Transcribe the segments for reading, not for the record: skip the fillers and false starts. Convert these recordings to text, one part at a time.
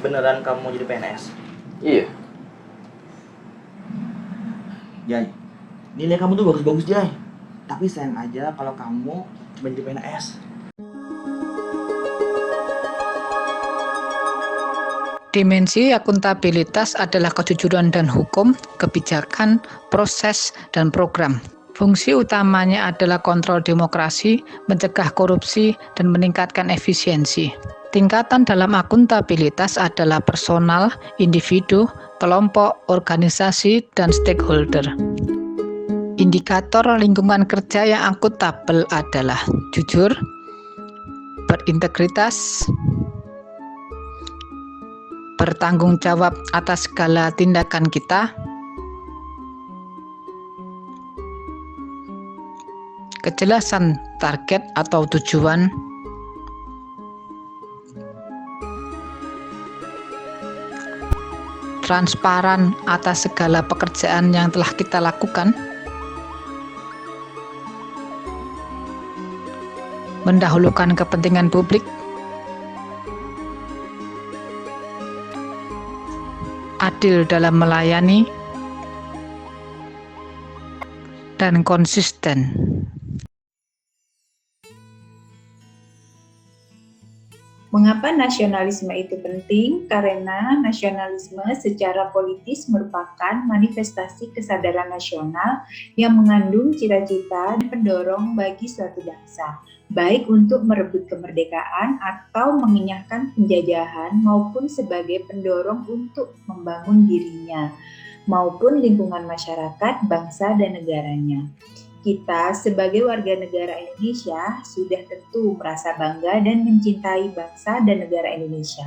beneran kamu mau jadi PNS? Iya. Jai, nilai kamu tuh bagus-bagus, Jai. Tapi sayang aja kalau kamu cuma jadi PNS. Dimensi akuntabilitas adalah kejujuran dan hukum, kebijakan, proses, dan program. Fungsi utamanya adalah kontrol demokrasi, mencegah korupsi, dan meningkatkan efisiensi. Tingkatan dalam akuntabilitas adalah personal, individu, kelompok, organisasi, dan stakeholder. Indikator lingkungan kerja yang akuntabel adalah jujur, berintegritas, bertanggung jawab atas segala tindakan kita, kejelasan target atau tujuan, transparan atas segala pekerjaan yang telah kita lakukan, mendahulukan kepentingan publik, adil dalam melayani, dan konsisten. Mengapa nasionalisme itu penting? Karena nasionalisme secara politis merupakan manifestasi kesadaran nasional yang mengandung cita-cita dan pendorong bagi suatu bangsa, baik untuk merebut kemerdekaan atau mengenyahkan penjajahan maupun sebagai pendorong untuk membangun dirinya, maupun lingkungan masyarakat, bangsa, dan negaranya. Kita sebagai warga negara Indonesia sudah tentu merasa bangga dan mencintai bangsa dan negara Indonesia.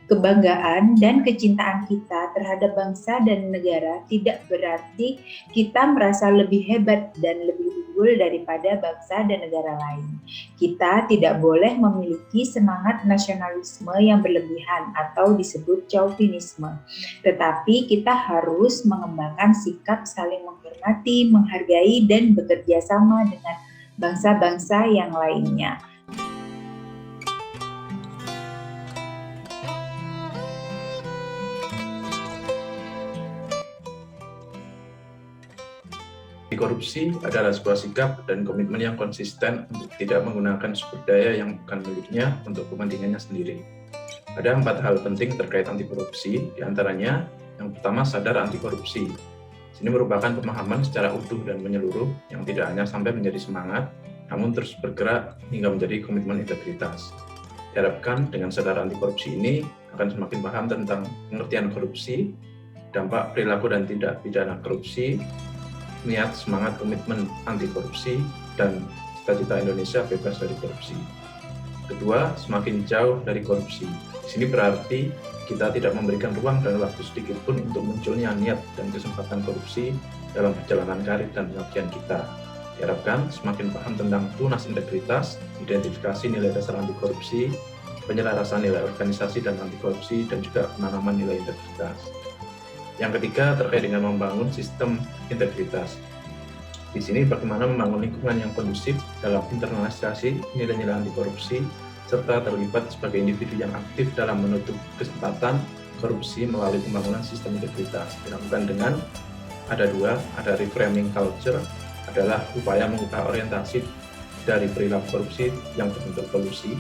Kebanggaan dan kecintaan kita terhadap bangsa dan negara tidak berarti kita merasa lebih hebat dan lebih unggul daripada bangsa dan negara lain. Kita tidak boleh memiliki semangat nasionalisme yang berlebihan atau disebut chauvinisme. Tetapi kita harus mengembangkan sikap saling menghormati, menghargai, dan bekerja sama dengan bangsa-bangsa yang lainnya. Korupsi adalah sebuah sikap dan komitmen yang konsisten untuk tidak menggunakan sumber daya yang bukan miliknya untuk kepentingannya sendiri. Ada 4 hal penting terkait anti korupsi, diantaranya yang pertama sadar anti korupsi. Ini merupakan pemahaman secara utuh dan menyeluruh yang tidak hanya sampai menjadi semangat, namun terus bergerak hingga menjadi komitmen integritas. Diharapkan dengan sadar anti korupsi ini akan semakin paham tentang pengertian korupsi, dampak perilaku dan tindak pidana korupsi, niat, semangat, komitmen anti korupsi, dan cita-cita Indonesia bebas dari korupsi. Kedua, semakin jauh dari korupsi. Di sini berarti kita tidak memberikan ruang dan waktu sedikit pun untuk munculnya niat dan kesempatan korupsi dalam perjalanan karir dan pengabdian kita. Diharapkan semakin paham tentang tunas integritas, identifikasi nilai dasar anti korupsi, penyelarasan nilai organisasi dan anti korupsi, dan juga penanaman nilai integritas. Yang ketiga terkait dengan membangun sistem integritas. Di sini bagaimana membangun lingkungan yang kondusif dalam internalisasi nilai-nilai anti korupsi serta terlibat sebagai individu yang aktif dalam menutup kesempatan korupsi melalui pembangunan sistem integritas. Dilakukan dengan ada reframing culture adalah upaya mengubah orientasi dari perilaku korupsi yang berbentuk kolusi.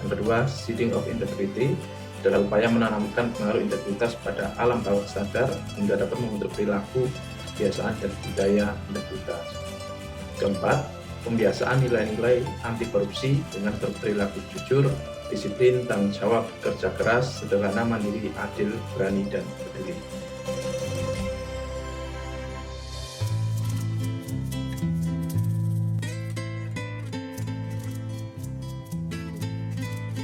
Yang kedua, seeding of integrity adalah upaya menanamkan pengaruh integritas pada alam bawah sadar hingga dapat membentuk perilaku, kebiasaan, dan budaya integritas. Keempat, pembiasaan nilai-nilai anti korupsi dengan berperilaku jujur, disiplin, tanggung jawab, kerja keras, sederhana, mandiri, adil, berani, dan peduli.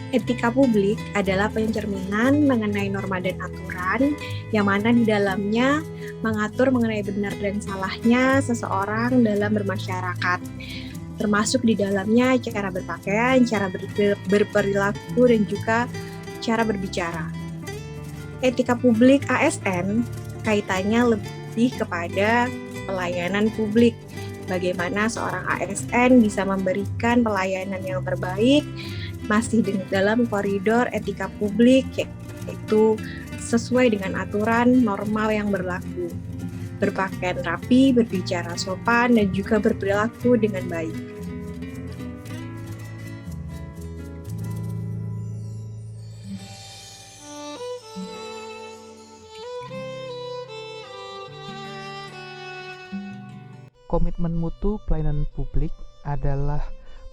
Etika publik adalah pencerminan mengenai norma dan aturan yang mana di dalamnya mengatur mengenai benar dan salahnya seseorang dalam bermasyarakat, termasuk di dalamnya cara berpakaian, cara berperilaku, dan juga cara berbicara. Etika publik ASN kaitannya lebih kepada pelayanan publik, bagaimana seorang ASN bisa memberikan pelayanan yang terbaik masih dalam koridor etika publik, yaitu sesuai dengan aturan normal yang berlaku, berpakaian rapi, berbicara sopan, dan juga berperilaku dengan baik. Komitmen mutu pelayanan publik adalah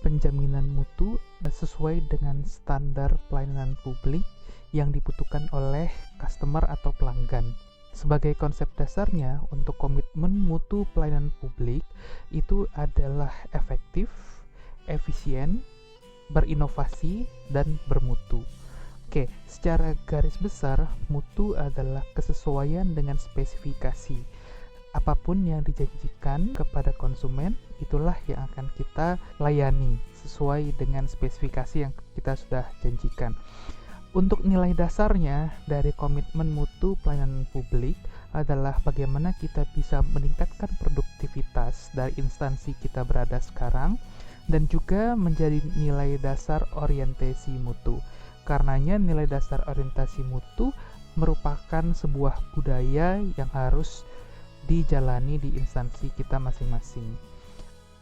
penjaminan mutu sesuai dengan standar pelayanan publik yang dibutuhkan oleh customer atau pelanggan. Sebagai konsep dasarnya, untuk komitmen mutu pelayanan publik itu adalah efektif, efisien, berinovasi, dan bermutu. Oke, secara garis besar, mutu adalah kesesuaian dengan spesifikasi. Apapun yang dijanjikan kepada konsumen, itulah yang akan kita layani sesuai dengan spesifikasi yang kita sudah janjikan. Untuk nilai dasarnya dari komitmen mutu pelayanan publik adalah bagaimana kita bisa meningkatkan produktivitas dari instansi kita berada sekarang, dan juga menjadi nilai dasar orientasi mutu. Karenanya nilai dasar orientasi mutu merupakan sebuah budaya yang harus dijalani di instansi kita masing-masing.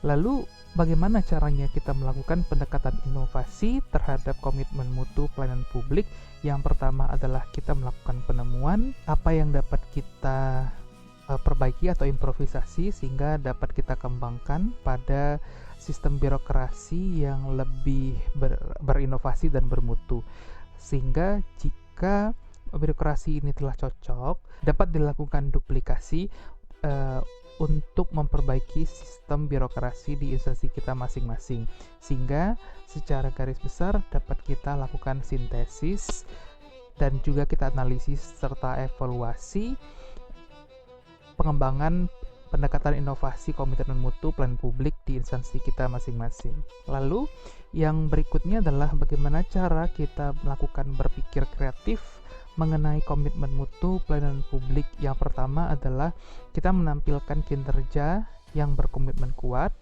Lalu, bagaimana caranya kita melakukan pendekatan inovasi terhadap komitmen mutu pelayanan publik? Yang pertama adalah kita melakukan penemuan apa yang dapat kita perbaiki atau improvisasi sehingga dapat kita kembangkan pada sistem birokrasi yang lebih berinovasi dan bermutu. Sehingga jika birokrasi ini telah cocok, dapat dilakukan duplikasi untuk memperbaiki sistem birokrasi di instansi kita masing-masing, sehingga secara garis besar dapat kita lakukan sintesis dan juga kita analisis serta evaluasi pengembangan pendekatan inovasi komitmen mutu pelayanan publik di instansi kita masing-masing. Lalu yang berikutnya adalah bagaimana cara kita melakukan berpikir kreatif mengenai komitmen mutu pelayanan publik. Yang pertama adalah kita menampilkan kinerja yang berkomitmen kuat,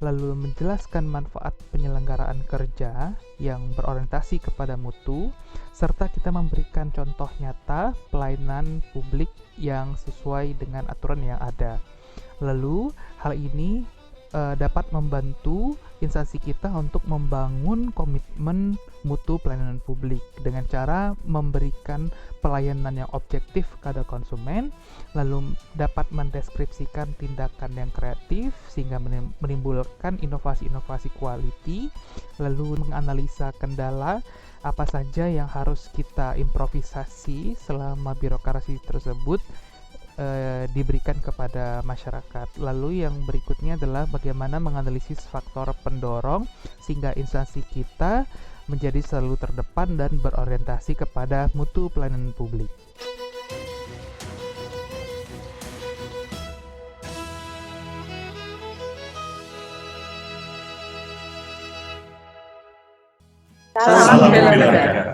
lalu menjelaskan manfaat penyelenggaraan kerja yang berorientasi kepada mutu, serta kita memberikan contoh nyata pelayanan publik yang sesuai dengan aturan yang ada. Lalu hal ini dapat membantu instansi kita untuk membangun komitmen mutu pelayanan publik dengan cara memberikan pelayanan yang objektif kepada konsumen, lalu dapat mendeskripsikan tindakan yang kreatif sehingga menimbulkan inovasi-inovasi quality, lalu menganalisa kendala apa saja yang harus kita improvisasi selama birokrasi tersebut diberikan kepada masyarakat. Lalu yang berikutnya adalah bagaimana menganalisis faktor pendorong sehingga instansi kita menjadi selalu terdepan dan berorientasi kepada mutu pelayanan publik. Salam Salam bela bela negara. negara.